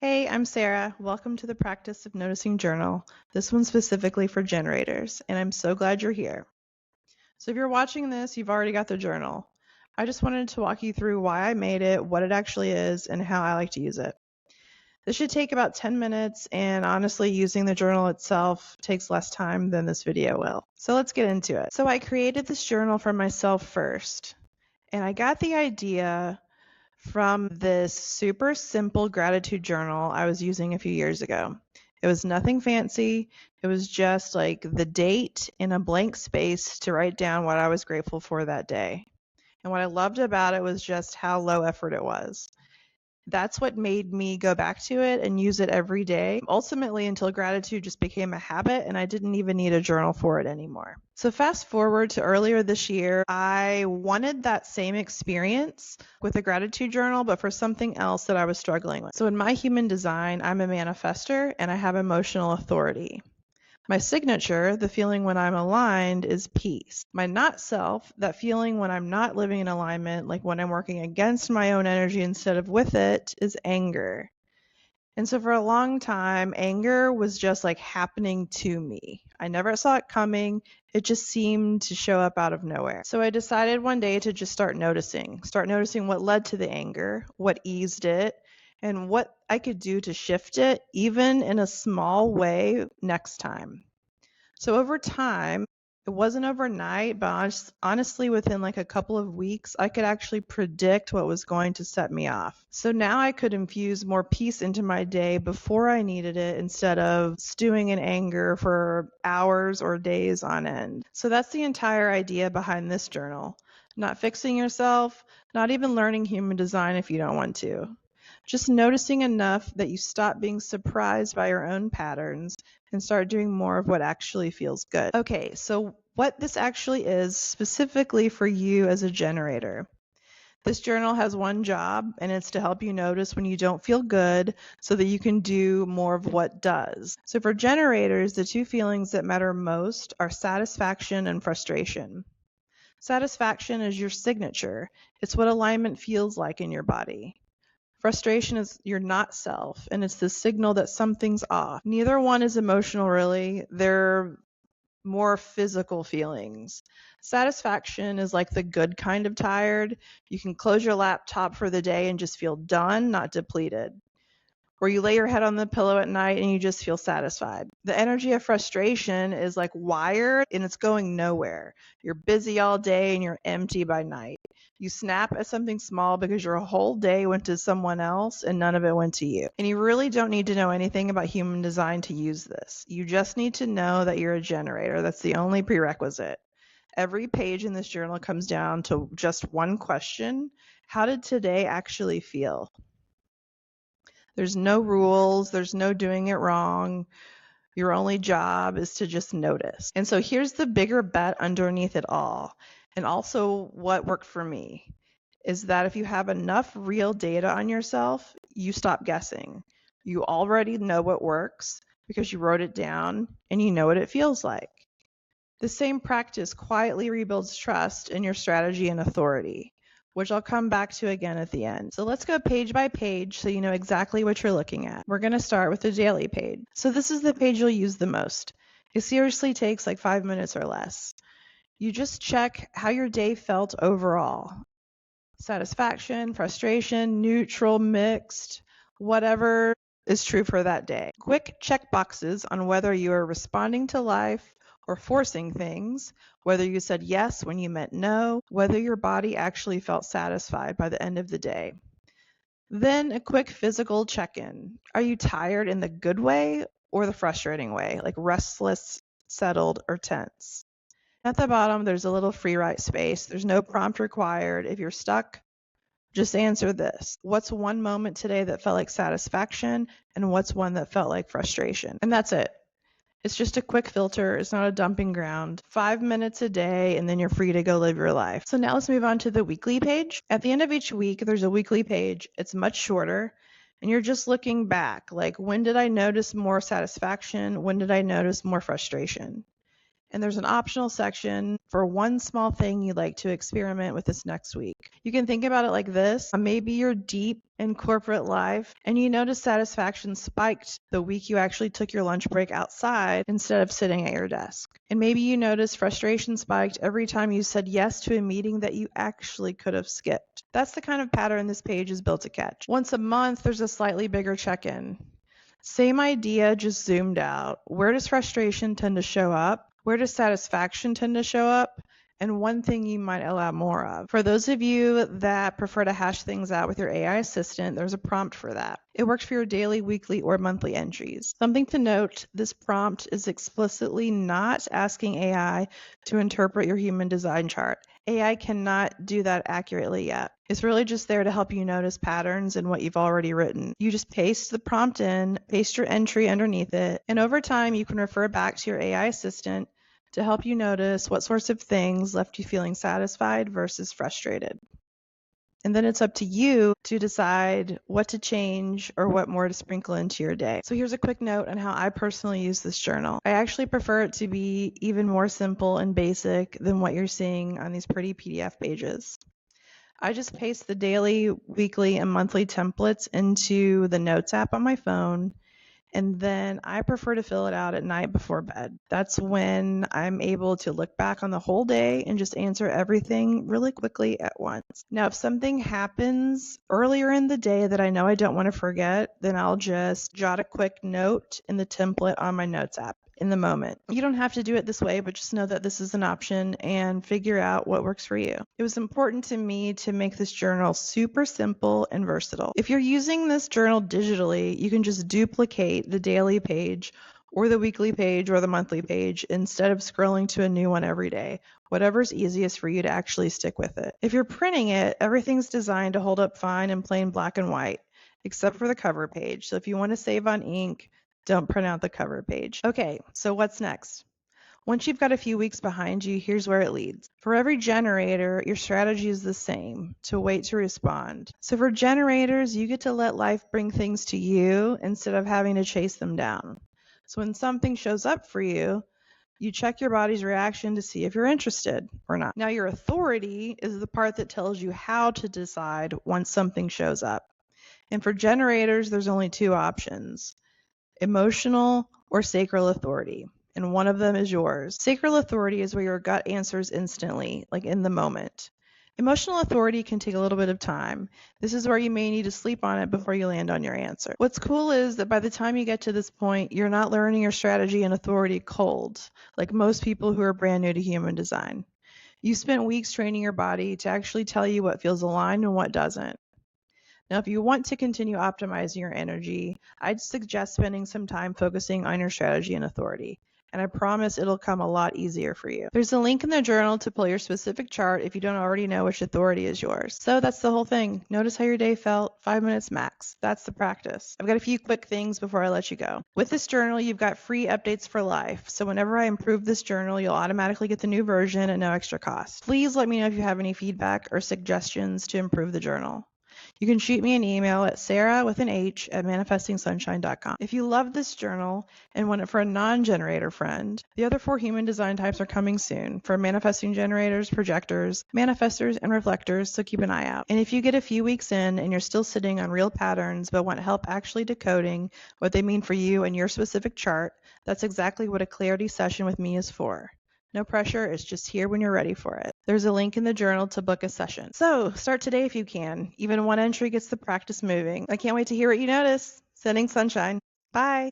Hey, I'm Sarah. Welcome to the Practice of Noticing Journal. This one's specifically for generators, and I'm so glad you're here. So if you're watching this, you've already got the journal. I just wanted to walk you through why I made it, what it actually is, and how I like to use it. This should take about 10 minutes, and honestly, using the journal itself takes less time than this video will. So let's get into it. So I created this journal for myself first, and I got the idea from this super simple gratitude journal I was using a few years ago. It was nothing fancy. It was just like the date in a blank space to write down what I was grateful for that day. And what I loved about it was just how low effort it was. That's what made me go back to it and use it every day, ultimately until gratitude just became a habit and I didn't even need a journal for it anymore. So fast forward to earlier this year, I wanted that same experience with a gratitude journal, but for something else that I was struggling with. So in my human design, I'm a manifestor and I have emotional authority. My signature, the feeling when I'm aligned, is peace. My not self, that feeling when I'm not living in alignment, like when I'm working against my own energy instead of with it, is anger. And so for a long time, anger was just like happening to me. I never saw it coming. It just seemed to show up out of nowhere. So I decided one day to just start noticing what led to the anger, what eased it, and what I could do to shift it, even in a small way, next time. So over time, it wasn't overnight, but honestly, within like a couple of weeks, I could actually predict what was going to set me off. So now I could infuse more peace into my day before I needed it instead of stewing in anger for hours or days on end. So that's the entire idea behind this journal. Not fixing yourself, not even learning human design if you don't want to. Just noticing enough that you stop being surprised by your own patterns and start doing more of what actually feels good. Okay, so what this actually is specifically for you as a generator. This journal has one job, and it's to help you notice when you don't feel good so that you can do more of what does. So for generators, the two feelings that matter most are satisfaction and frustration. Satisfaction is your signature. It's what alignment feels like in your body. Frustration is your not self, and it's the signal that something's off. Neither one is emotional, really. They're more physical feelings. Satisfaction is like the good kind of tired. You can close your laptop for the day and just feel done, not depleted. Where you lay your head on the pillow at night and you just feel satisfied. The energy of frustration is like wired and it's going nowhere. You're busy all day and you're empty by night. You snap at something small because your whole day went to someone else and none of it went to you. And you really don't need to know anything about human design to use this. You just need to know that you're a generator. That's the only prerequisite. Every page in this journal comes down to just one question. How did today actually feel? There's no rules. There's no doing it wrong. Your only job is to just notice. And so here's the bigger bet underneath it all. And also what worked for me is that if you have enough real data on yourself, you stop guessing. You already know what works because you wrote it down and you know what it feels like. The same practice quietly rebuilds trust in your strategy and authority, which I'll come back to again at the end. So let's go page by page so you know exactly what you're looking at. We're going to start with the daily page. So this is the page you'll use the most. It seriously takes like 5 minutes or less. You just check how your day felt overall. Satisfaction, frustration, neutral, mixed, whatever is true for that day. Quick check boxes on whether you are responding to life or forcing things, whether you said yes when you meant no, whether your body actually felt satisfied by the end of the day. Then a quick physical check-in. Are you tired in the good way or the frustrating way, like restless, settled, or tense? At the bottom, there's a little free write space. There's no prompt required. If you're stuck, just answer this. What's one moment today that felt like satisfaction, and what's one that felt like frustration? And that's it. It's just a quick filter. It's not a dumping ground. 5 minutes a day, and then you're free to go live your life. So now let's move on to the weekly page. At the end of each week, there's a weekly page. It's much shorter, and you're just looking back. Like, when did I notice more satisfaction? When did I notice more frustration? And there's an optional section for one small thing you'd like to experiment with this next week. You can think about it like this. Maybe you're deep in corporate life and you notice satisfaction spiked the week you actually took your lunch break outside instead of sitting at your desk. And maybe you notice frustration spiked every time you said yes to a meeting that you actually could have skipped. That's the kind of pattern this page is built to catch. Once a month, there's a slightly bigger check-in. Same idea, just zoomed out. Where does frustration tend to show up? Where does satisfaction tend to show up? And one thing you might allow more of. For those of you that prefer to hash things out with your AI assistant, there's a prompt for that. It works for your daily, weekly, or monthly entries. Something to note, this prompt is explicitly not asking AI to interpret your human design chart. AI cannot do that accurately yet. It's really just there to help you notice patterns in what you've already written. You just paste the prompt in, paste your entry underneath it, and over time you can refer back to your AI assistant to help you notice what sorts of things left you feeling satisfied versus frustrated. And then it's up to you to decide what to change or what more to sprinkle into your day. So here's a quick note on how I personally use this journal. I actually prefer it to be even more simple and basic than what you're seeing on these pretty PDF pages. I just paste the daily, weekly, and monthly templates into the Notes app on my phone. And then I prefer to fill it out at night before bed. That's when I'm able to look back on the whole day and just answer everything really quickly at once. Now, if something happens earlier in the day that I know I don't want to forget, then I'll just jot a quick note in the template on my Notes app in the moment. You don't have to do it this way, but just know that this is an option and figure out what works for you. It was important to me to make this journal super simple and versatile. If you're using this journal digitally, you can just duplicate the daily page or the weekly page or the monthly page instead of scrolling to a new one every day. Whatever's easiest for you to actually stick with it. If you're printing it, everything's designed to hold up fine in plain black and white, except for the cover page. So if you want to save on ink, don't print out the cover page. Okay, so what's next? Once you've got a few weeks behind you, here's where it leads. For every generator, your strategy is the same, to wait to respond. So for generators, you get to let life bring things to you instead of having to chase them down. So when something shows up for you, you check your body's reaction to see if you're interested or not. Now, your authority is the part that tells you how to decide once something shows up. And for generators, there's only two options: emotional or sacral authority, and one of them is yours. Sacral authority is where your gut answers instantly, like in the moment. Emotional authority can take a little bit of time. This is where you may need to sleep on it before you land on your answer. What's cool is that by the time you get to this point, you're not learning your strategy and authority cold, like most people who are brand new to human design. You spent weeks training your body to actually tell you what feels aligned and what doesn't. Now, if you want to continue optimizing your energy, I'd suggest spending some time focusing on your strategy and authority. And I promise it'll come a lot easier for you. There's a link in the journal to pull your specific chart if you don't already know which authority is yours. So that's the whole thing. Notice how your day felt, 5 minutes max. That's the practice. I've got a few quick things before I let you go. With this journal, you've got free updates for life. So whenever I improve this journal, you'll automatically get the new version at no extra cost. Please let me know if you have any feedback or suggestions to improve the journal. You can shoot me an email at sarah@manifestingsunshine.com. If you love this journal and want it for a non-generator friend, the other 4 human design types are coming soon for manifesting generators, projectors, manifestors, and reflectors, so keep an eye out. And if you get a few weeks in and you're still sitting on real patterns but want help actually decoding what they mean for you and your specific chart, that's exactly what a clarity session with me is for. No pressure, it's just here when you're ready for it. There's a link in the journal to book a session. So start today if you can. Even one entry gets the practice moving. I can't wait to hear what you notice. Sending sunshine. Bye.